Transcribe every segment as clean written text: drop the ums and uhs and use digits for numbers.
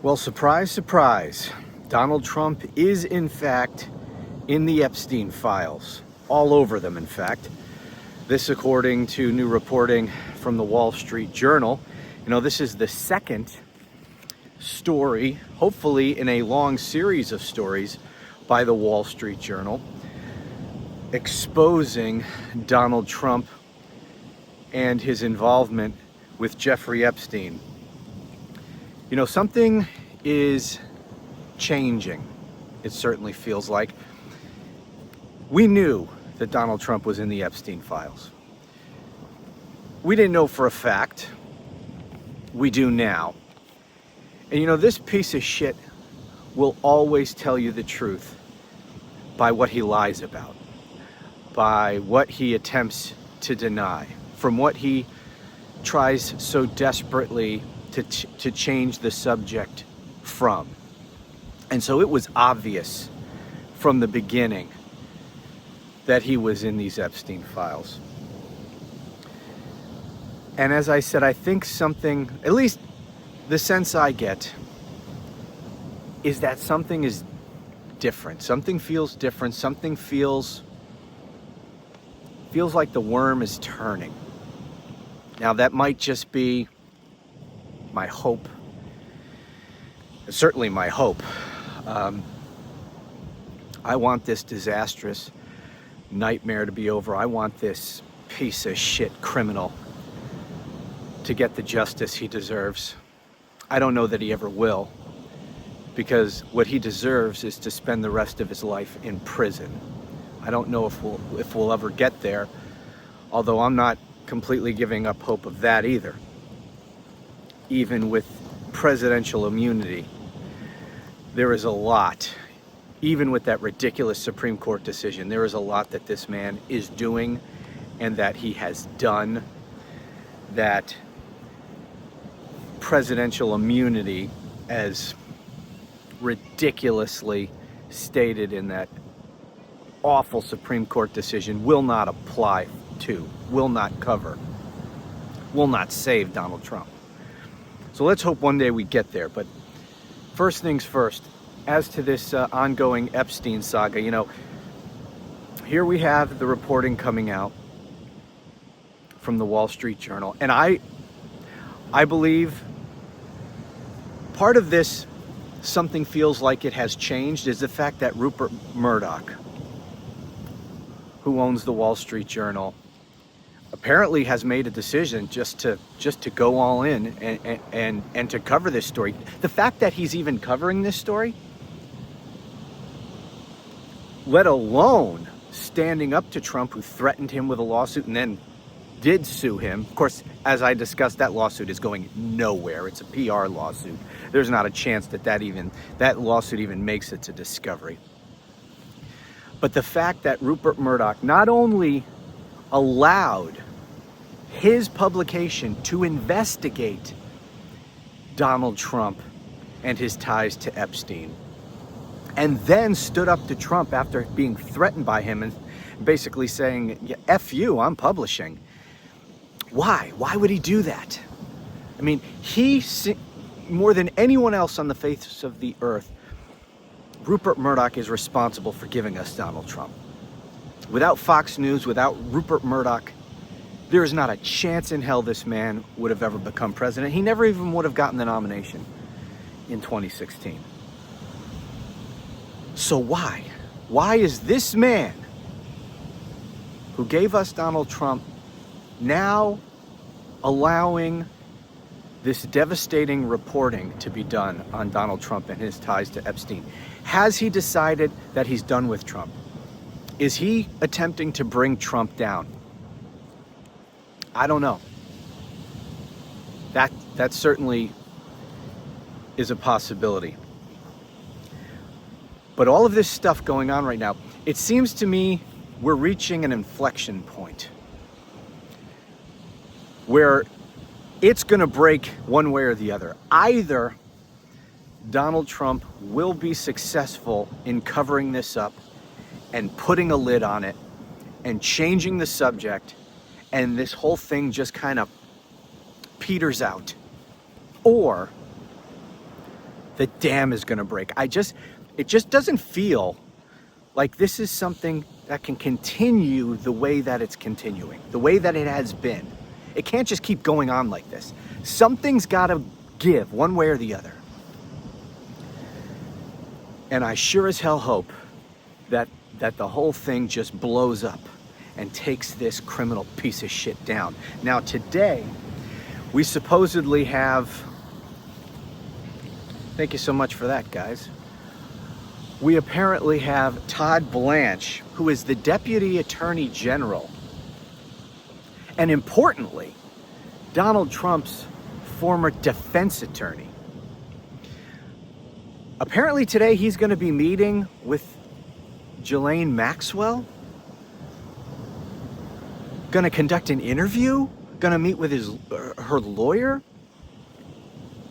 Well, surprise, surprise. Donald Trump is, in fact, in the Epstein files. All over them, in fact. This according to new reporting from the Wall Street Journal. You know, this is the second story, hopefully in a long series of stories by the Wall Street Journal, exposing Donald Trump and his involvement with Jeffrey Epstein. You know, something is changing. It certainly feels like. We knew that Donald Trump was in the Epstein files. We didn't know for a fact. We do now. And you know, this piece of shit will always tell you the truth by what he lies about, by what he attempts to deny, from what he tries so desperately to change the subject from. And so it was obvious from the beginning that he was in these Epstein files. And as I said, I think something, at least the sense I get, is that something is different. Something feels different. Something feels like the worm is turning. Now that might just be my hope. Certainly my hope. I want this disastrous nightmare to be over. I want this piece of shit criminal to get the justice he deserves. I don't know that he ever will, because what he deserves is to spend the rest of his life in prison. I don't know if we'll ever get there, although I'm not completely giving up hope of that either. Even with presidential immunity, there is a lot, even with that ridiculous Supreme Court decision, there is a lot that this man is doing and that he has done that presidential immunity, as ridiculously stated in that awful Supreme Court decision, will not apply to, will not cover, will not save Donald Trump. So let's hope one day we get there. But first things first, as to this ongoing Epstein saga, you know, here we have the reporting coming out from the Wall Street Journal. And I believe part of this, something feels like it has changed, is the fact that Rupert Murdoch, who owns the Wall Street Journal, apparently has made a decision just to go all in and to cover this story. The fact that he's even covering this story, let alone standing up to Trump, who threatened him with a lawsuit and then did sue him. Of course, as I discussed, that lawsuit is going nowhere. It's a PR lawsuit. There's not a chance that lawsuit even makes it to discovery. But the fact that Rupert Murdoch not only allowed his publication to investigate Donald Trump and his ties to Epstein, and then stood up to Trump after being threatened by him and basically saying, yeah, F you, I'm publishing. Why? Why would he do that? I mean, more than anyone else on the face of the earth, Rupert Murdoch is responsible for giving us Donald Trump. Without Fox News, without Rupert Murdoch, there is not a chance in hell this man would have ever become president. He never even would have gotten the nomination in 2016. So why? Why is this man who gave us Donald Trump now allowing this devastating reporting to be done on Donald Trump and his ties to Epstein? Has he decided that he's done with Trump? Is he attempting to bring Trump down? I don't know. That certainly is a possibility. But all of this stuff going on right now, it seems to me we're reaching an inflection point where it's going to break one way or the other. Either Donald Trump will be successful in covering this up and putting a lid on it and changing the subject, and this whole thing just kind of peters out. Or the dam is going to break. It just doesn't feel like this is something that can continue the way that it's continuing, the way that it has been. It can't just keep going on like this. Something's got to give one way or the other. And I sure as hell hope that the whole thing just blows up and takes this criminal piece of shit down. Now today, we supposedly have, thank you so much for that, guys. We apparently have Todd Blanche, who is the Deputy Attorney General, and importantly, Donald Trump's former defense attorney. Apparently today he's going to be meeting with Ghislaine Maxwell, going to conduct an interview, going to meet with her lawyer.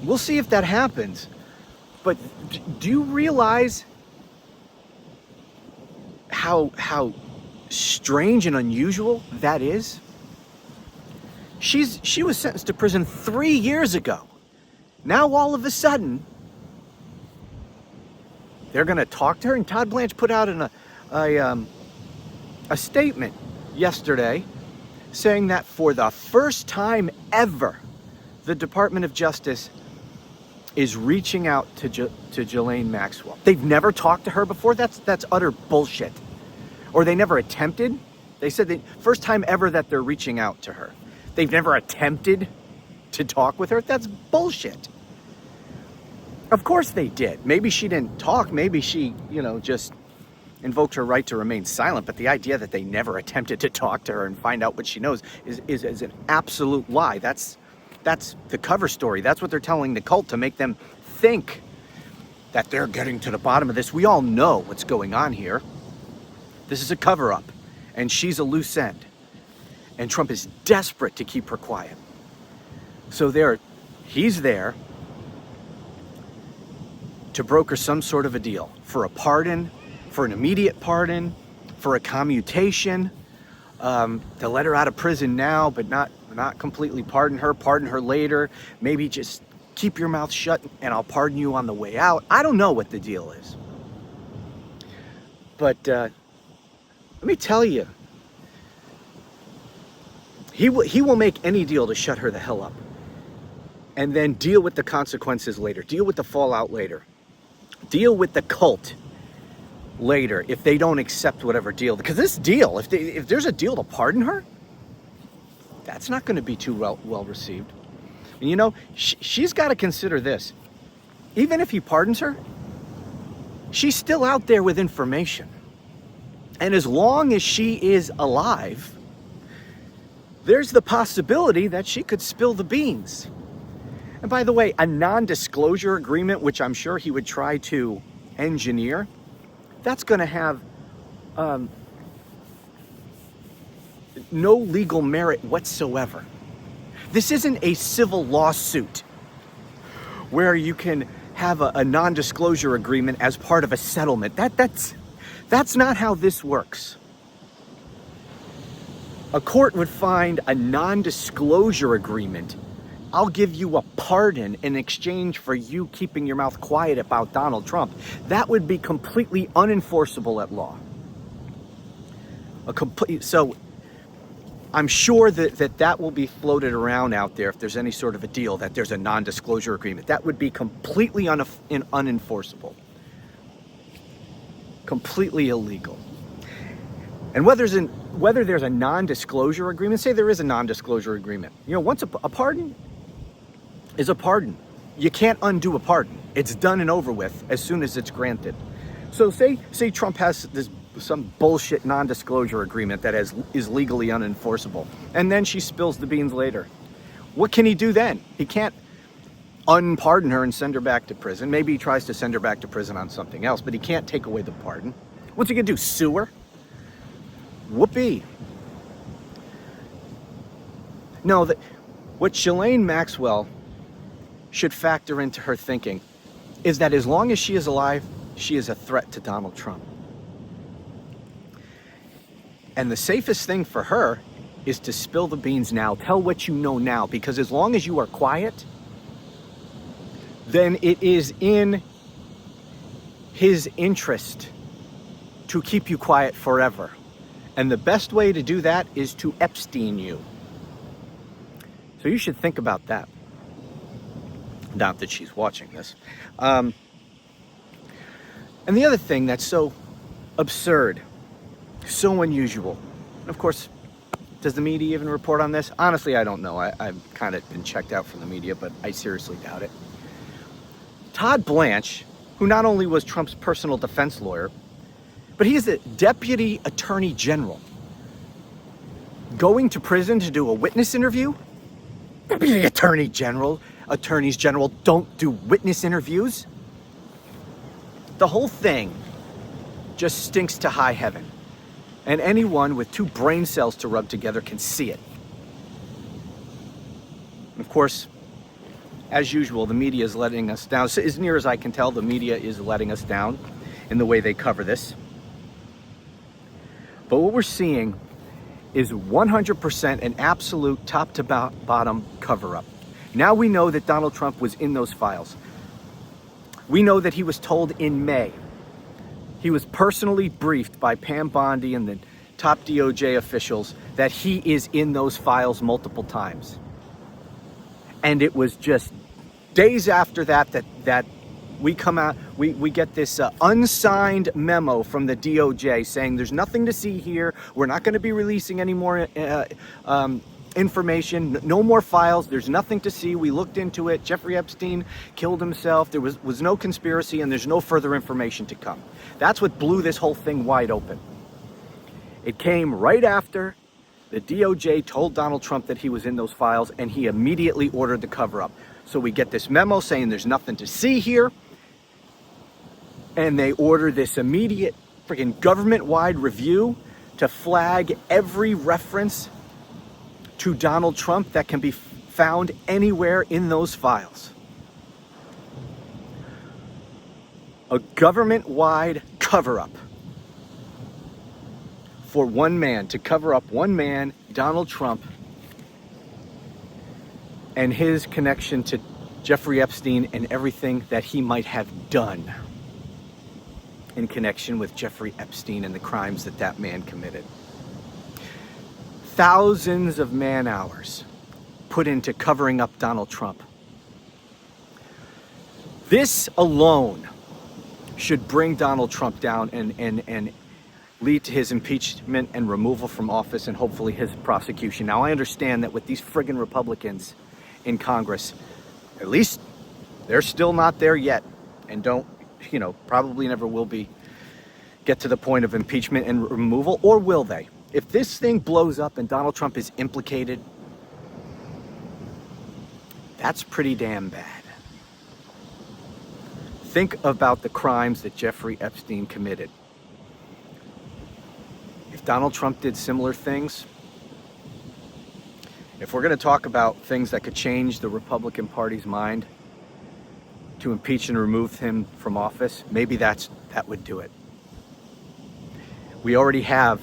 We'll see if that happens. But do you realize how strange and unusual that is? She was sentenced to prison 3 years ago. Now all of a sudden, they're going to talk to her. And Todd Blanche put out a statement yesterday saying that for the first time ever, the Department of Justice is reaching out to Ghislaine Maxwell. They've never talked to her before. That's utter bullshit. Or they never attempted. They said the first time ever that they're reaching out to her. They've never attempted to talk with her. That's bullshit. Of course they did. Maybe she didn't talk. Maybe she, just invoked her right to remain silent. But the idea that they never attempted to talk to her and find out what she knows is an absolute lie. That's the cover story. That's what they're telling the cult to make them think that they're getting to the bottom of this. We all know what's going on here. This is a cover-up, and she's a loose end. And Trump is desperate to keep her quiet. So he's there to broker some sort of a deal for a pardon, for an immediate pardon, for a commutation, to let her out of prison now, but not completely pardon her later. Maybe just keep your mouth shut and I'll pardon you on the way out. I don't know what the deal is. But let me tell you, he will make any deal to shut her the hell up. And then deal with the consequences later. Deal with the fallout later. Deal with the cult later if they don't accept whatever deal. Because this deal, if there's a deal to pardon her, that's not going to be too well received. And she's got to consider this. Even if he pardons her, she's still out there with information. And as long as she is alive, there's the possibility that she could spill the beans. And by the way, a non-disclosure agreement, which I'm sure he would try to engineer, that's going to have no legal merit whatsoever. This isn't a civil lawsuit where you can have a non-disclosure agreement as part of a settlement. That's not how this works. A court would find a non-disclosure agreement. I'll give you a pardon in exchange for you keeping your mouth quiet about Donald Trump. That would be completely unenforceable at law. So I'm sure that will be floated around out there if there's any sort of a deal, that there's a non-disclosure agreement. That would be completely unenforceable. Completely illegal. And whether there's a non-disclosure agreement, say there is a non-disclosure agreement. Once a pardon is a pardon. You can't undo a pardon. It's done and over with as soon as it's granted. So say Trump has some bullshit non-disclosure agreement that is legally unenforceable, and then she spills the beans later. What can he do then? He can't unpardon her and send her back to prison. Maybe he tries to send her back to prison on something else, but he can't take away the pardon. What's he gonna do? Sue her? Whoopee. No, what Ghislaine Maxwell should factor into her thinking is that as long as she is alive, she is a threat to Donald Trump. And the safest thing for her is to spill the beans now. Tell what you know now, because as long as you are quiet, then it is in his interest to keep you quiet forever. And the best way to do that is to Epstein you. So you should think about that. Not that she's watching this. And the other thing that's so absurd, so unusual, of course, does the media even report on this? Honestly, I don't know. I've kind of been checked out from the media, but I seriously doubt it. Todd Blanche, who not only was Trump's personal defense lawyer, but he is the deputy attorney general, going to prison to do a witness interview? Deputy attorneys general don't do witness interviews. The whole thing just stinks to high heaven. And anyone with two brain cells to rub together can see it. Of course, as usual, the media is letting us down. So as near as I can tell, the media is letting us down in the way they cover this. But what we're seeing is 100% an absolute top to bottom cover-up. Now we know that Donald Trump was in those files. We know that he was told in May. He was personally briefed by Pam Bondi and the top DOJ officials that he is in those files multiple times. And it was just days after that we come out, we get this unsigned memo from the DOJ saying there's nothing to see here. We're not going to be releasing any more information, no more files. There's nothing to see. We looked into it. Jeffrey Epstein killed himself. There was no conspiracy, and there's no further information to come. That's what blew this whole thing wide open. It came right after the DOJ told Donald Trump that he was in those files, and he immediately ordered the cover-up. So we get this memo saying there's nothing to see here, and they order this immediate freaking government-wide review to flag every reference to Donald Trump that can be found anywhere in those files. A government-wide cover-up for one man, to cover up one man, Donald Trump, and his connection to Jeffrey Epstein and everything that he might have done in connection with Jeffrey Epstein and the crimes that man committed. Thousands of man-hours put into covering up Donald Trump. This alone should bring Donald Trump down and lead to his impeachment and removal from office and hopefully his prosecution. Now, I understand that with these friggin' Republicans in Congress, at least they're still not there yet and don't, probably never will get to the point of impeachment and removal, or will they? If this thing blows up and Donald Trump is implicated, that's pretty damn bad. Think about the crimes that Jeffrey Epstein committed. If Donald Trump did similar things, if we're going to talk about things that could change the Republican Party's mind to impeach and remove him from office, maybe that would do it. We already have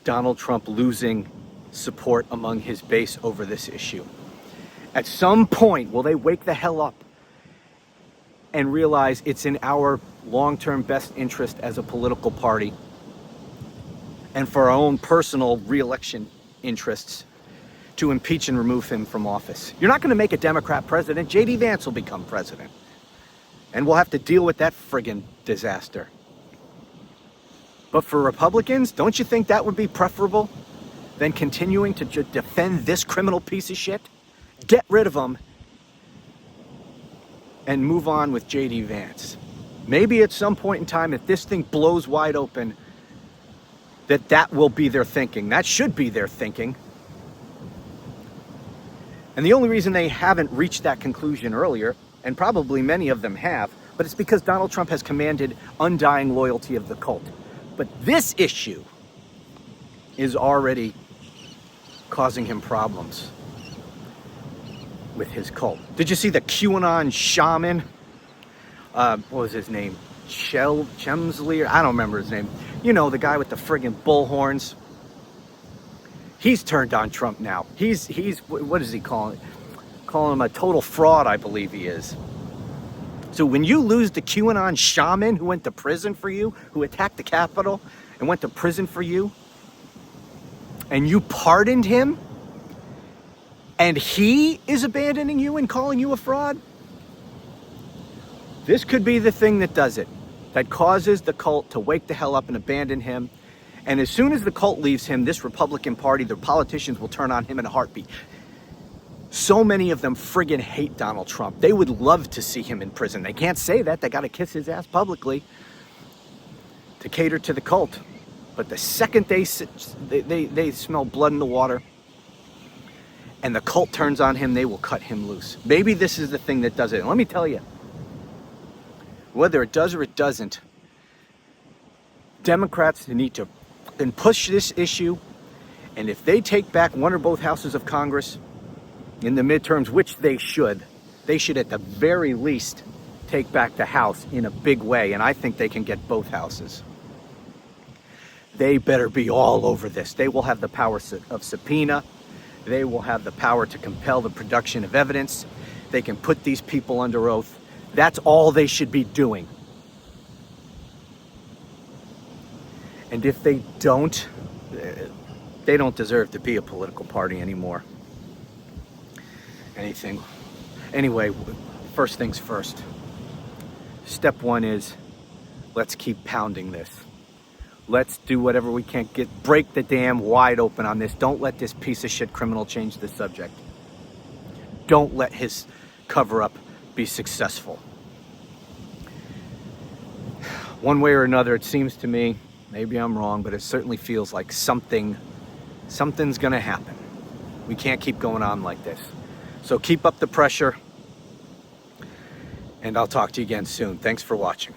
Donald Trump losing support among his base over this issue. At some point, will they wake the hell up and realize it's in our long-term best interest as a political party and for our own personal re-election interests to impeach and remove him from office? You're not going to make a Democrat president. J.D. Vance will become president. And we'll have to deal with that friggin' disaster. But for Republicans, don't you think that would be preferable than continuing to defend this criminal piece of shit? Get rid of him and move on with J.D. Vance. Maybe at some point in time, if this thing blows wide open, that will be their thinking. That should be their thinking. And the only reason they haven't reached that conclusion earlier, and probably many of them have, but it's because Donald Trump has commanded undying loyalty of the cult. But this issue is already causing him problems with his cult. Did you see the QAnon shaman? What was his name? Chemsley? I don't remember his name. The guy with the friggin' bull horns. He's turned on Trump now. He's what does he call calling him a total fraud, I believe he is. So when you lose the QAnon shaman who went to prison for you, who attacked the Capitol and went to prison for you, and you pardoned him, and he is abandoning you and calling you a fraud, this could be the thing that does it, that causes the cult to wake the hell up and abandon him. And as soon as the cult leaves him, this Republican Party, the politicians will turn on him in a heartbeat. So many of them friggin' hate Donald Trump. They would love to see him in prison. They can't say that. They got to kiss his ass publicly to cater to the cult. But the second they smell blood in the water and the cult turns on him, they will cut him loose. Maybe this is the thing that does it. And let me tell you, whether it does or it doesn't, Democrats need to push this issue. And if they take back one or both houses of Congress in the midterms, which they should at the very least take back the House in a big way. And I think they can get both houses. They better be all over this. They will have the power of subpoena. They will have the power to compel the production of evidence. They can put these people under oath. That's all they should be doing. And if they don't deserve to be a political party anymore. Anyway, first things first. Step one is, let's keep pounding this. Let's do whatever we can. Break the dam wide open on this. Don't let this piece of shit criminal change the subject. Don't let his cover-up be successful. One way or another, it seems to me, maybe I'm wrong, but it certainly feels like something's gonna happen. We can't keep going on like this. So keep up the pressure, and I'll talk to you again soon. Thanks for watching.